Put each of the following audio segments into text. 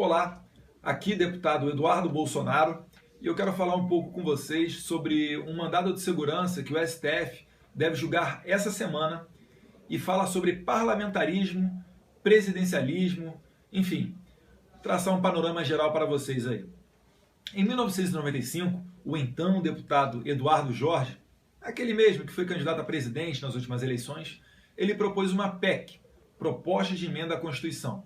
Olá, aqui deputado Eduardo Bolsonaro, e eu quero falar um pouco com vocês sobre um mandado de segurança que o STF deve julgar essa semana e fala sobre parlamentarismo, presidencialismo, enfim, traçar um panorama geral para vocês aí. Em 1995, o então deputado Eduardo Jorge, aquele mesmo que foi candidato a presidente nas últimas eleições, ele propôs uma PEC, Proposta de Emenda à Constituição.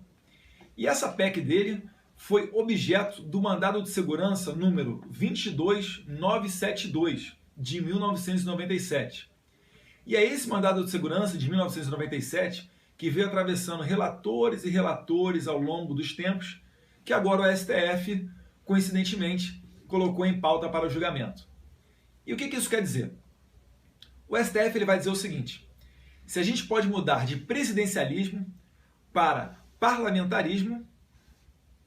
E essa PEC dele foi objeto do mandado de segurança número 22972 de 1997. E é esse mandado de segurança de 1997 que veio atravessando relatores e relatores ao longo dos tempos, que agora o STF, coincidentemente, colocou em pauta para o julgamento. E o que isso quer dizer? O STF ele vai dizer o seguinte: se a gente pode mudar de presidencialismo para parlamentarismo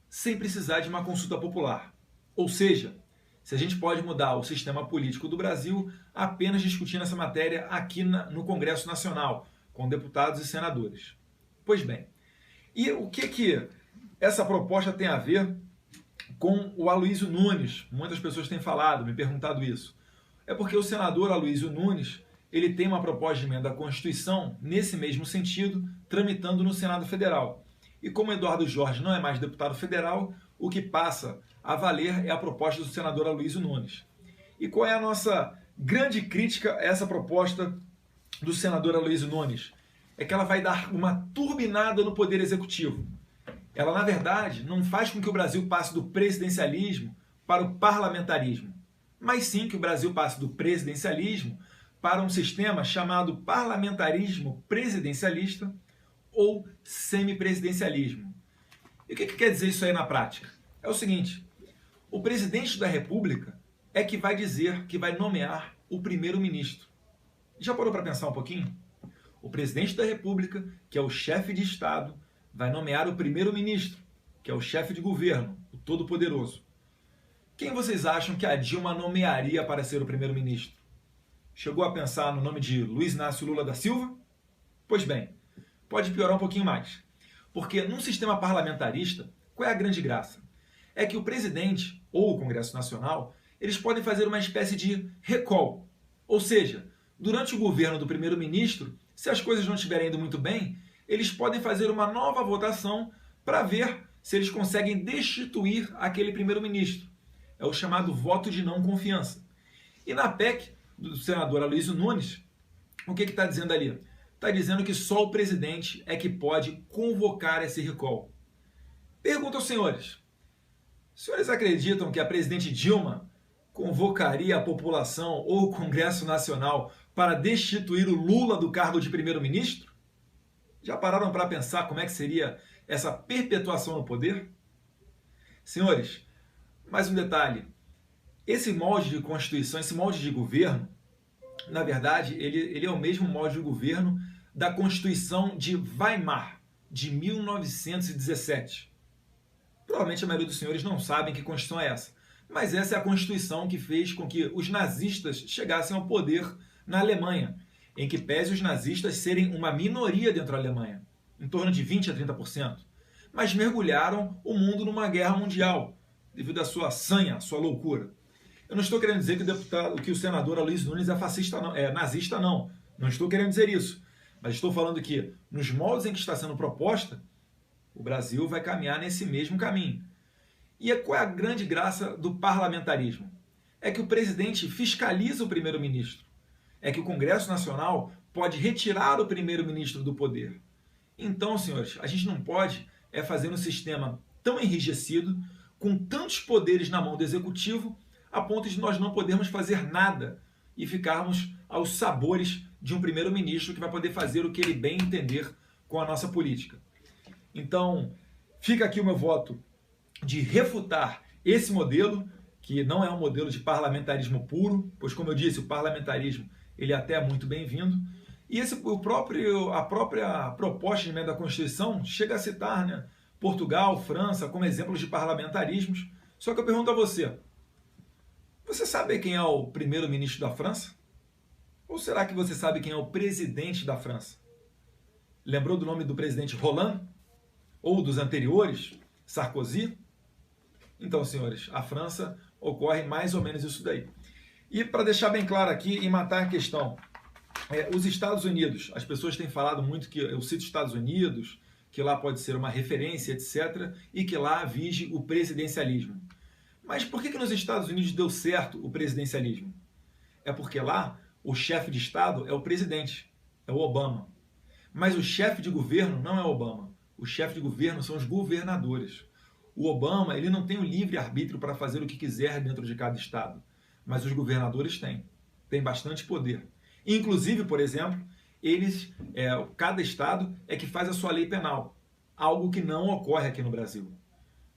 sem precisar de uma consulta popular. Ou seja, se a gente pode mudar o sistema político do Brasil apenas discutindo essa matéria aqui no Congresso Nacional, com deputados e senadores. Pois bem, e o que essa proposta tem a ver com o Aloysio Nunes? Muitas pessoas têm falado, me perguntado isso. É porque o senador Aloysio Nunes ele tem uma proposta de emenda à Constituição nesse mesmo sentido, tramitando no Senado Federal. E como Eduardo Jorge não é mais deputado federal, o que passa a valer é a proposta do senador Aloysio Nunes. E qual é a nossa grande crítica a essa proposta do senador Aloysio Nunes? É que ela vai dar uma turbinada no poder executivo. Ela, na verdade, não faz com que o Brasil passe do presidencialismo para o parlamentarismo, mas sim que o Brasil passe do presidencialismo para um sistema chamado parlamentarismo presidencialista ou semipresidencialismo. E o que quer dizer isso aí na prática? É o seguinte: o presidente da República é que vai dizer que vai nomear o primeiro-ministro. Já parou para pensar um pouquinho? O presidente da República, que é o chefe de Estado, vai nomear o primeiro-ministro, que é o chefe de governo, o todo-poderoso. Quem vocês acham que a Dilma nomearia para ser o primeiro-ministro? Chegou a pensar no nome de Luiz Inácio Lula da Silva? Pois bem, pode piorar um pouquinho mais. Porque num sistema parlamentarista, qual é a grande graça? É que o presidente ou o Congresso Nacional, eles podem fazer uma espécie de recall. Ou seja, durante o governo do primeiro-ministro, se as coisas não estiverem indo muito bem, eles podem fazer uma nova votação para ver se eles conseguem destituir aquele primeiro-ministro. É o chamado voto de não confiança. E na PEC do senador Aloysio Nunes, o que está dizendo ali? Está dizendo que só o presidente é que pode convocar esse recall. Pergunto aos senhores: os senhores acreditam que a presidente Dilma convocaria a população ou o Congresso Nacional para destituir o Lula do cargo de primeiro-ministro? Já pararam para pensar como é que seria essa perpetuação no poder? Senhores, mais um detalhe: esse molde de Constituição, esse molde de governo, na verdade, ele é o mesmo molde de governo da Constituição de Weimar, de 1917. Provavelmente a maioria dos senhores não sabem que Constituição é essa, mas essa é a Constituição que fez com que os nazistas chegassem ao poder na Alemanha, em que pese os nazistas serem uma minoria dentro da Alemanha, em torno de 20% a 30%, mas mergulharam o mundo numa guerra mundial, devido à sua sanha, à sua loucura. Eu não estou querendo dizer que o senador Aloysio Nunes é fascista, não, é nazista, não. Não estou querendo dizer isso. Mas estou falando que, nos moldes em que está sendo proposta, o Brasil vai caminhar nesse mesmo caminho. E qual é a grande graça do parlamentarismo? É que o presidente fiscaliza o primeiro-ministro. É que o Congresso Nacional pode retirar o primeiro-ministro do poder. Então, senhores, a gente não pode fazer um sistema tão enrijecido, com tantos poderes na mão do executivo, a ponto de nós não podermos fazer nada e ficarmos aos sabores de um primeiro-ministro que vai poder fazer o que ele bem entender com a nossa política. Então, fica aqui o meu voto de refutar esse modelo, que não é um modelo de parlamentarismo puro, pois, como eu disse, o parlamentarismo ele até é muito bem-vindo. E a própria proposta de emenda à Constituição chega a citar, né, Portugal, França, como exemplos de parlamentarismos. Só que eu pergunto a você: você sabe quem é o primeiro-ministro da França? Ou será que você sabe quem é o presidente da França? Lembrou do nome do presidente Hollande? Ou dos anteriores, Sarkozy? Então, senhores, a França ocorre mais ou menos isso daí. E para deixar bem claro aqui e matar a questão, os Estados Unidos, as pessoas têm falado muito que eu cito Estados Unidos, que lá pode ser uma referência, etc., e que lá vige o presidencialismo. Mas por que nos Estados Unidos deu certo o presidencialismo? É porque lá o chefe de Estado é o presidente, é o Obama. Mas o chefe de governo não é o Obama. O chefe de governo são os governadores. O Obama ele não tem o livre arbítrio para fazer o que quiser dentro de cada estado, mas os governadores têm bastante poder. Inclusive, por exemplo, cada estado é que faz a sua lei penal, algo que não ocorre aqui no Brasil.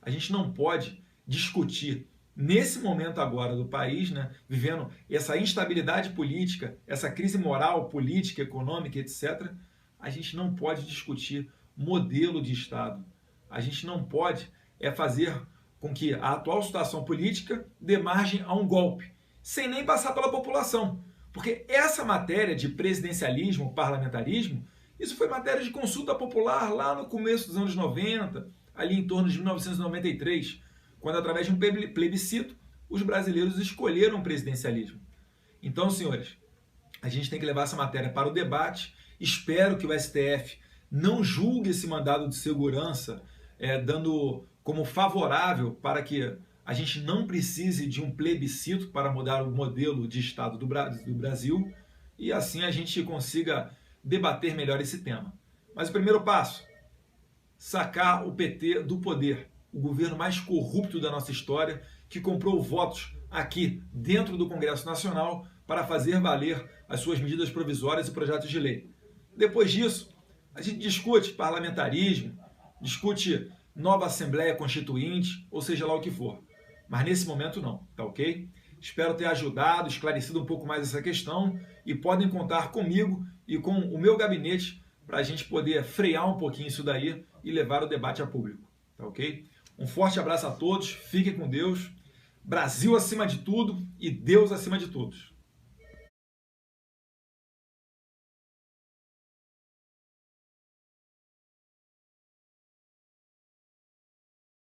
A gente não pode discutir nesse momento agora do país, né, vivendo essa instabilidade política, essa crise moral, política, econômica, etc., a gente não pode discutir modelo de Estado. A gente não pode fazer com que a atual situação política dê margem a um golpe, sem nem passar pela população. Porque essa matéria de presidencialismo, parlamentarismo, isso foi matéria de consulta popular lá no começo dos anos 90, ali em torno de 1993, quando através de um plebiscito os brasileiros escolheram o presidencialismo. Então, senhores, a gente tem que levar essa matéria para o debate. Espero que o STF não julgue esse mandado de segurança dando como favorável para que a gente não precise de um plebiscito para mudar o modelo de Estado do Brasil e assim a gente consiga debater melhor esse tema. Mas o primeiro passo, sacar o PT do poder, o governo mais corrupto da nossa história, que comprou votos aqui dentro do Congresso Nacional para fazer valer as suas medidas provisórias e projetos de lei. Depois disso, a gente discute parlamentarismo, discute nova Assembleia Constituinte, ou seja lá o que for. Mas nesse momento não, tá ok? Espero ter ajudado, esclarecido um pouco mais essa questão e podem contar comigo e com o meu gabinete para a gente poder frear um pouquinho isso daí e levar o debate a público, tá ok? Um forte abraço a todos, fiquem com Deus, Brasil acima de tudo e Deus acima de todos.